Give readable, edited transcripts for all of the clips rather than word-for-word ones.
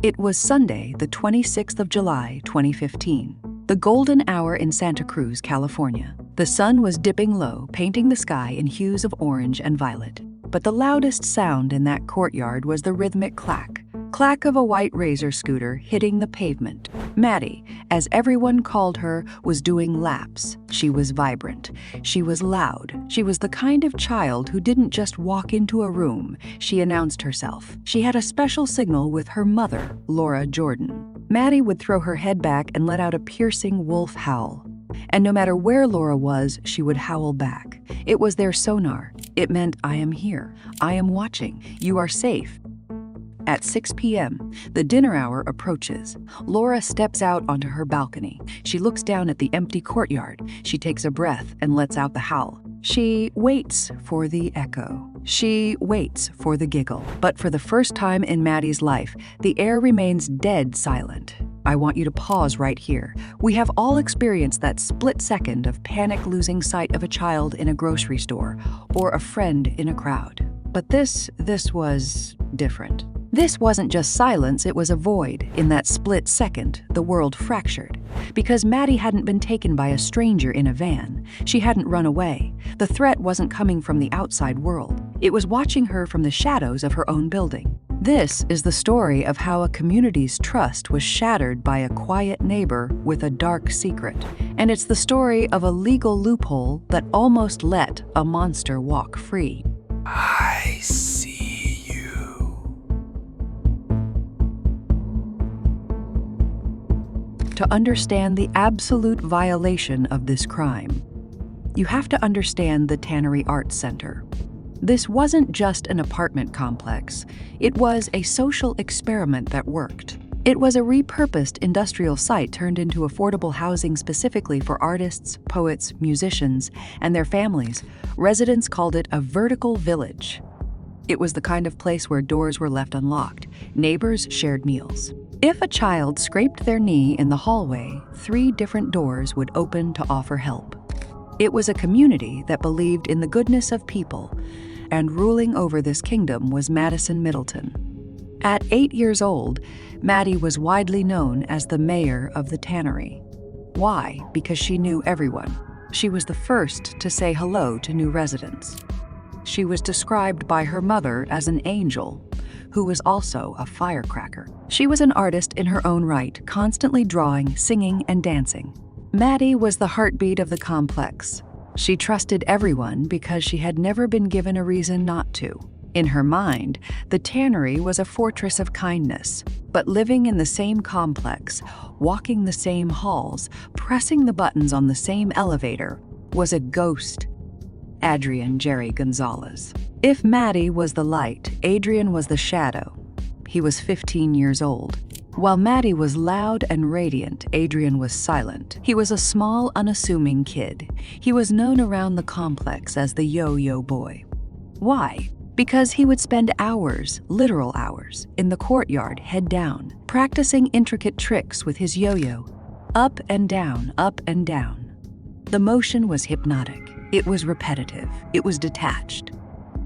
It was Sunday, the 26th of July, 2015. The golden hour in Santa Cruz, California. The sun was dipping low, painting the sky in hues of orange and violet. But the loudest sound in that courtyard was the rhythmic clack of a white razor scooter hitting the pavement. Maddie, as everyone called her, was doing laps. She was vibrant. She was loud. She was the kind of child who didn't just walk into a room. She announced herself. She had a special signal with her mother, Laura Jordan. Maddie would throw her head back and let out a piercing wolf howl. And no matter where Laura was, she would howl back. It was their sonar. It meant, I am here. I am watching. You are safe. At 6 p.m., the dinner hour approaches. Laura steps out onto her balcony. She looks down at the empty courtyard. She takes a breath and lets out the howl. She waits for the echo. She waits for the giggle. But for the first time in Maddie's life, the air remains dead silent. I want you to pause right here. We have all experienced that split second of panic losing sight of a child in a grocery store or a friend in a crowd. But this was different. This wasn't just silence, it was a void. In that split second, the world fractured. Because Maddie hadn't been taken by a stranger in a van. She hadn't run away. The threat wasn't coming from the outside world. It was watching her from the shadows of her own building. This is the story of how a community's trust was shattered by a quiet neighbor with a dark secret. And it's the story of a legal loophole that almost let a monster walk free. I see you. To understand the absolute violation of this crime, you have to understand the Tannery Arts Center. This wasn't just an apartment complex. It was a social experiment that worked. It was a repurposed industrial site turned into affordable housing specifically for artists, poets, musicians, and their families. Residents called it a vertical village. It was the kind of place where doors were left unlocked. Neighbors shared meals. If a child scraped their knee in the hallway, 3 different doors would open to offer help. It was a community that believed in the goodness of people, and ruling over this kingdom was Madyson Middleton. At 8 years old, Maddie was widely known as the mayor of the tannery. Why? Because she knew everyone. She was the first to say hello to new residents. She was described by her mother as an angel, who was also a firecracker. She was an artist in her own right, constantly drawing, singing, and dancing. Maddie was the heartbeat of the complex. She trusted everyone because she had never been given a reason not to. In her mind, the tannery was a fortress of kindness, but living in the same complex, walking the same halls, pressing the buttons on the same elevator, was a ghost. Adrian Jerry Gonzalez. If Maddie was the light, Adrian was the shadow. He was 15 years old. While Maddie was loud and radiant, Adrian was silent. He was a small, unassuming kid. He was known around the complex as the yo-yo boy. Why? Because he would spend hours, literal hours, in the courtyard, head down, practicing intricate tricks with his yo-yo. Up and down, up and down. The motion was hypnotic. It was repetitive. It was detached.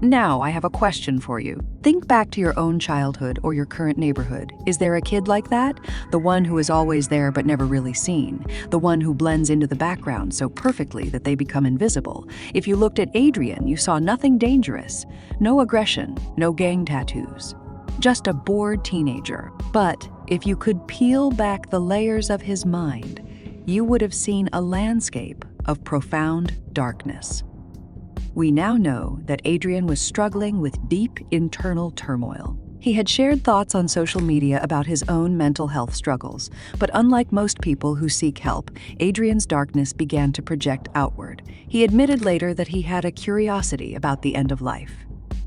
Now I have a question for you. Think back to your own childhood or your current neighborhood. Is there a kid like that? The one who is always there but never really seen. The one who blends into the background so perfectly that they become invisible. If you looked at Adrian, you saw nothing dangerous. No aggression, no gang tattoos. Just a bored teenager. But if you could peel back the layers of his mind, you would have seen a landscape of profound darkness. We now know that Adrian was struggling with deep internal turmoil. He had shared thoughts on social media about his own mental health struggles, but unlike most people who seek help, Adrian's darkness began to project outward. He admitted later that he had a curiosity about the end of life.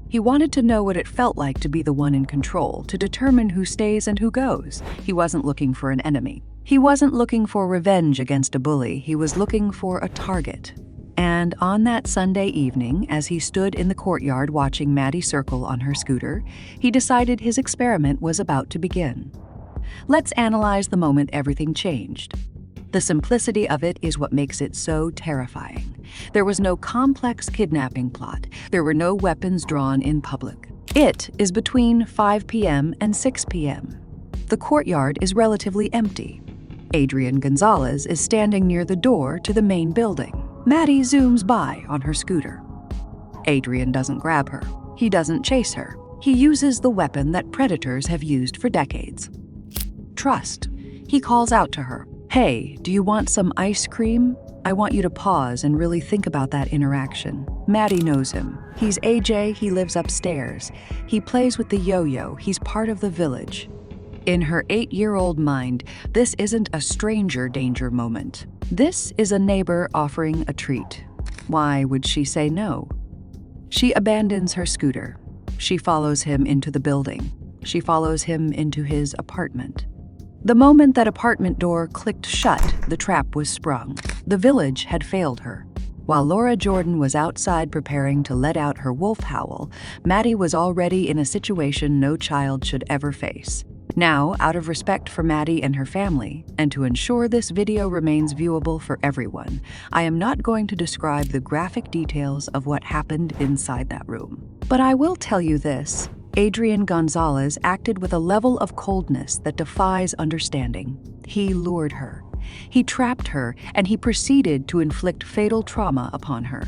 He wanted to know what it felt like to be the one in control, to determine who stays and who goes. He wasn't looking for an enemy. He wasn't looking for revenge against a bully. He was looking for a target. And on that Sunday evening, as he stood in the courtyard watching Maddie circle on her scooter, he decided his experiment was about to begin. Let's analyze the moment everything changed. The simplicity of it is what makes it so terrifying. There was no complex kidnapping plot. There were no weapons drawn in public. It is between 5 p.m. and 6 p.m. The courtyard is relatively empty. Adrian Gonzalez is standing near the door to the main building. Maddie zooms by on her scooter. Adrian doesn't grab her. He doesn't chase her. He uses the weapon that predators have used for decades. Trust. He calls out to her. Hey, do you want some ice cream? I want you to pause and really think about that interaction. Maddie knows him. He's AJ, he lives upstairs. He plays with the yo-yo, he's part of the village. In her 8-year-old mind, this isn't a stranger danger moment. This is a neighbor offering a treat. Why would she say no? She abandons her scooter. She follows him into the building. She follows him into his apartment. The moment that apartment door clicked shut, the trap was sprung. The village had failed her. While Laura Jordan was outside preparing to let out her wolf howl, Maddie was already in a situation no child should ever face. Now, out of respect for Maddie and her family, and to ensure this video remains viewable for everyone, I am not going to describe the graphic details of what happened inside that room. But I will tell you this. Adrian Gonzalez acted with a level of coldness that defies understanding. He lured her. He trapped her, and he proceeded to inflict fatal trauma upon her.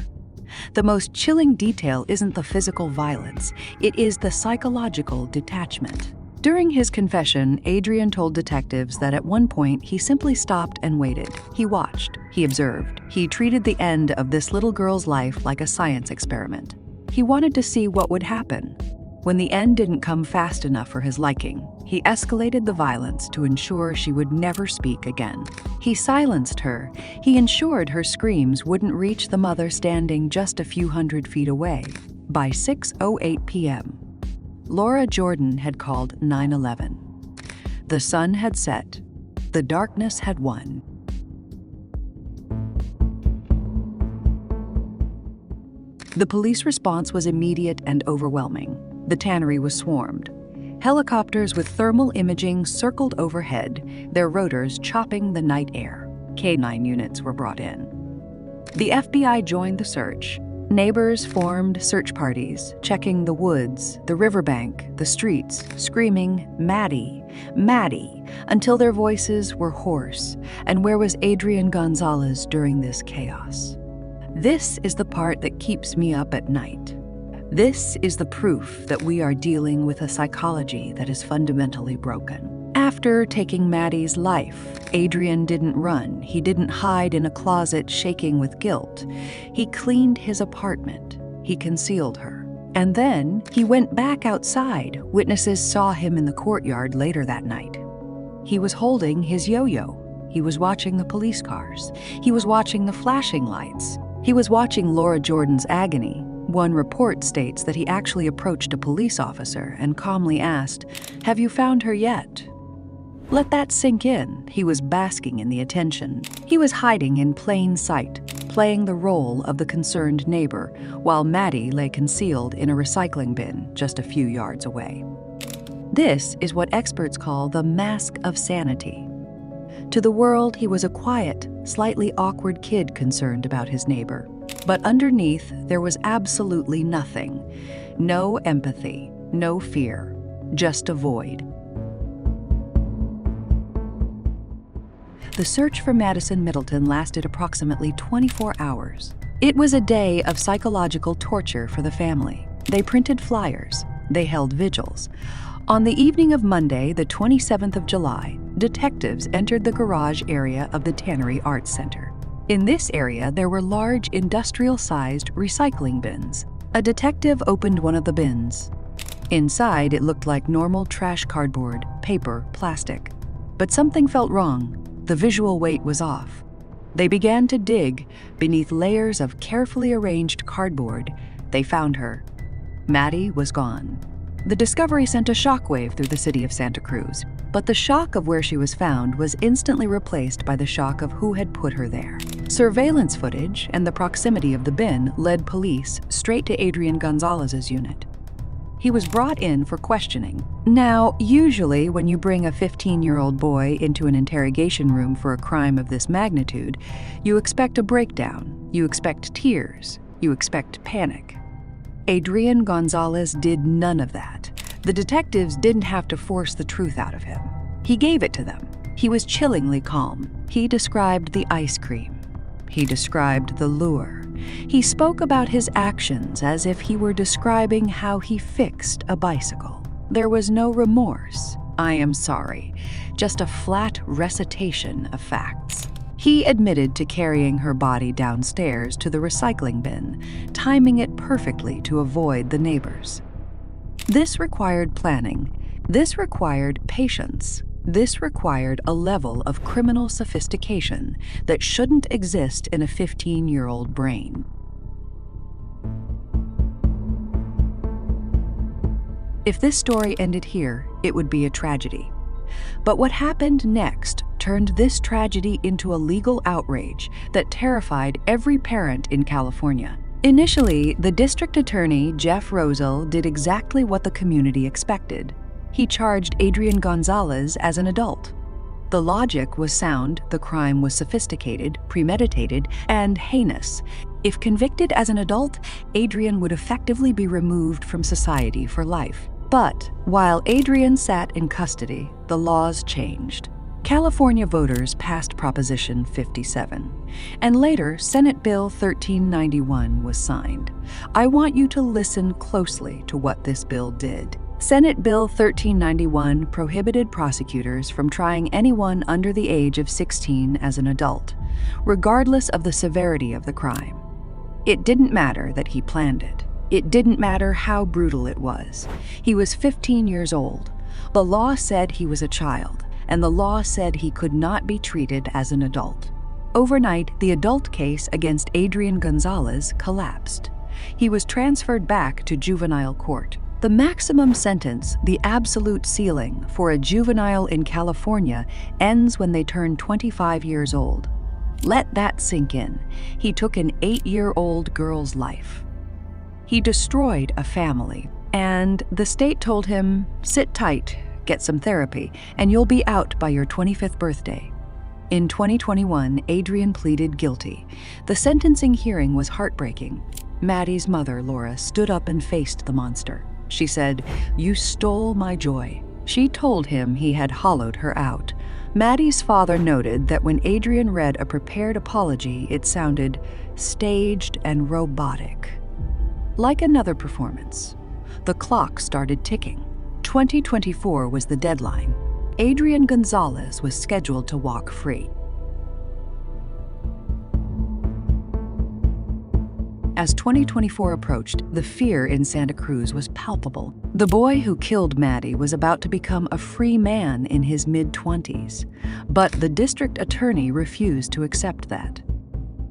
The most chilling detail isn't the physical violence, it is the psychological detachment. During his confession, Adrian told detectives that at one point he simply stopped and waited. He watched, he observed, he treated the end of this little girl's life like a science experiment. He wanted to see what would happen. When the end didn't come fast enough for his liking, he escalated the violence to ensure she would never speak again. He silenced her. He ensured her screams wouldn't reach the mother standing just a few hundred feet away. By 6:08 p.m., Laura Jordan had called 911. The sun had set. The darkness had won. The police response was immediate and overwhelming. The tannery was swarmed. Helicopters with thermal imaging circled overhead, their rotors chopping the night air. K9 units were brought in. The FBI joined the search. Neighbors formed search parties, checking the woods, the riverbank, the streets, screaming, "Maddie, Maddie," until their voices were hoarse. And where was Adrian Gonzalez during this chaos? This is the part that keeps me up at night. This is the proof that we are dealing with a psychology that is fundamentally broken. After taking Maddie's life, Adrian didn't run. He didn't hide in a closet shaking with guilt. He cleaned his apartment. He concealed her. And then he went back outside. Witnesses saw him in the courtyard later that night. He was holding his yo-yo. He was watching the police cars. He was watching the flashing lights. He was watching Laura Jordan's agony. One report states that he actually approached a police officer and calmly asked, "Have you found her yet?" Let that sink in. He was basking in the attention. He was hiding in plain sight, playing the role of the concerned neighbor, while Maddie lay concealed in a recycling bin just a few yards away. This is what experts call the mask of sanity. To the world, he was a quiet, slightly awkward kid concerned about his neighbor. But underneath, there was absolutely nothing. No empathy, no fear, just a void. The search for Madyson Middleton lasted approximately 24 hours. It was a day of psychological torture for the family. They printed flyers. They held vigils. On the evening of Monday, the 27th of July, detectives entered the garage area of the Tannery Arts Center. In this area, there were large industrial-sized recycling bins. A detective opened one of the bins. Inside, it looked like normal trash cardboard, paper, plastic. But something felt wrong. The visual weight was off. They began to dig. Beneath layers of carefully arranged cardboard, they found her. Maddie was gone. The discovery sent a shockwave through the city of Santa Cruz, but the shock of where she was found was instantly replaced by the shock of who had put her there. Surveillance footage and the proximity of the bin led police straight to Adrian Gonzalez's unit. He was brought in for questioning. Now, usually when you bring a 15-year-old boy into an interrogation room for a crime of this magnitude, you expect a breakdown, you expect tears, you expect panic. Adrian Gonzalez did none of that. The detectives didn't have to force the truth out of him. He gave it to them. He was chillingly calm. He described the ice cream. He described the lure. He spoke about his actions as if he were describing how he fixed a bicycle. There was no remorse. I am sorry. Just a flat recitation of facts. He admitted to carrying her body downstairs to the recycling bin, timing it perfectly to avoid the neighbors. This required planning. This required patience. This required a level of criminal sophistication that shouldn't exist in a 15-year-old brain. If this story ended here, it would be a tragedy. But what happened next turned this tragedy into a legal outrage that terrified every parent in California. Initially, the district attorney, Jeff Rosell, did exactly what the community expected. He charged Adrian Gonzalez as an adult. The logic was sound, the crime was sophisticated, premeditated, and heinous. If convicted as an adult, Adrian would effectively be removed from society for life. But while Adrian sat in custody, the laws changed. California voters passed Proposition 57, and later Senate Bill 1391 was signed. I want you to listen closely to what this bill did. Senate Bill 1391 prohibited prosecutors from trying anyone under the age of 16 as an adult, regardless of the severity of the crime. It didn't matter that he planned it. It didn't matter how brutal it was. He was 15 years old. The law said he was a child, and the law said he could not be treated as an adult. Overnight, the adult case against Adrian Gonzalez collapsed. He was transferred back to juvenile court. The maximum sentence, the absolute ceiling, for a juvenile in California ends when they turn 25 years old. Let that sink in. He took an 8-year-old girl's life. He destroyed a family, and the state told him, sit tight, get some therapy, and you'll be out by your 25th birthday. In 2021, Adrian pleaded guilty. The sentencing hearing was heartbreaking. Maddie's mother, Laura, stood up and faced the monster. She said, "You stole my joy." She told him he had hollowed her out. Maddie's father noted that when Adrian read a prepared apology, it sounded staged and robotic. Like another performance, the clock started ticking. 2024 was the deadline. Adrian Gonzalez was scheduled to walk free. As 2024 approached, the fear in Santa Cruz was palpable. The boy who killed Maddie was about to become a free man in his mid-20s, but the district attorney refused to accept that.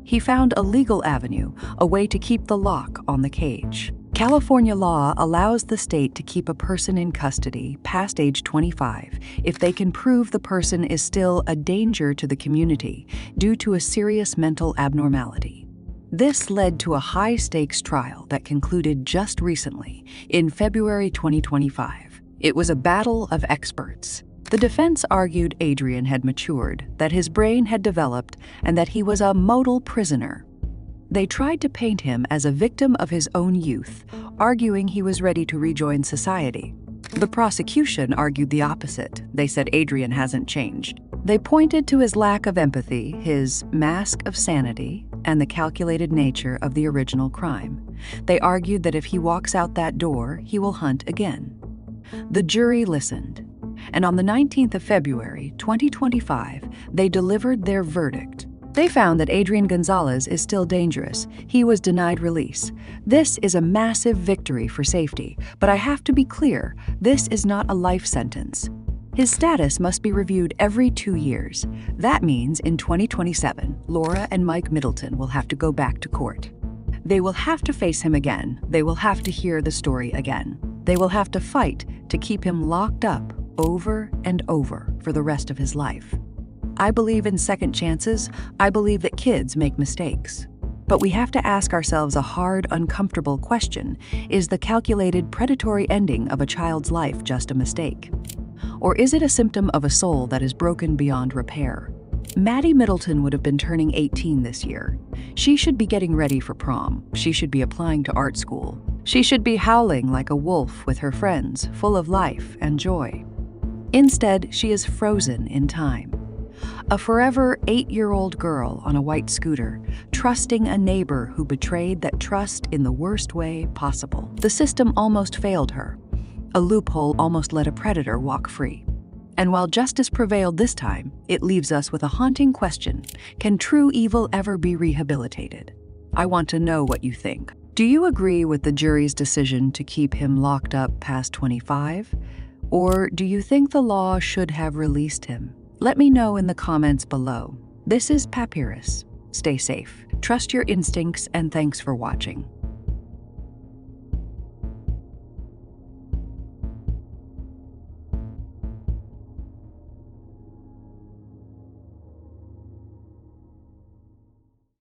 He found a legal avenue, a way to keep the lock on the cage. California law allows the state to keep a person in custody past age 25 if they can prove the person is still a danger to the community due to a serious mental abnormality. This led to a high-stakes trial that concluded just recently, in February 2025. It was a battle of experts. The defense argued Adrian had matured, that his brain had developed, and that he was a model prisoner. They tried to paint him as a victim of his own youth, arguing he was ready to rejoin society. The prosecution argued the opposite. They said Adrian hasn't changed. They pointed to his lack of empathy, his mask of sanity, and the calculated nature of the original crime. They argued that if he walks out that door, he will hunt again. The jury listened, and on the 19th of February, 2025, they delivered their verdict. They found that Adrian Gonzalez is still dangerous. He was denied release. This is a massive victory for safety, but I have to be clear, this is not a life sentence. His status must be reviewed every 2 years. That means in 2027, Laura and Mike Middleton will have to go back to court. They will have to face him again. They will have to hear the story again. They will have to fight to keep him locked up over and over for the rest of his life. I believe in second chances. I believe that kids make mistakes. But we have to ask ourselves a hard, uncomfortable question. Is the calculated, predatory ending of a child's life just a mistake? Or is it a symptom of a soul that is broken beyond repair? Maddie Middleton would have been turning 18 this year. She should be getting ready for prom. She should be applying to art school. She should be howling like a wolf with her friends, full of life and joy. Instead, she is frozen in time. A forever 8-year-old girl on a white scooter, trusting a neighbor who betrayed that trust in the worst way possible. The system almost failed her. A loophole almost let a predator walk free. And while justice prevailed this time, it leaves us with a haunting question. Can true evil ever be rehabilitated? I want to know what you think. Do you agree with the jury's decision to keep him locked up past 25? Or do you think the law should have released him? Let me know in the comments below. This is Papirus. Stay safe, trust your instincts, and thanks for watching.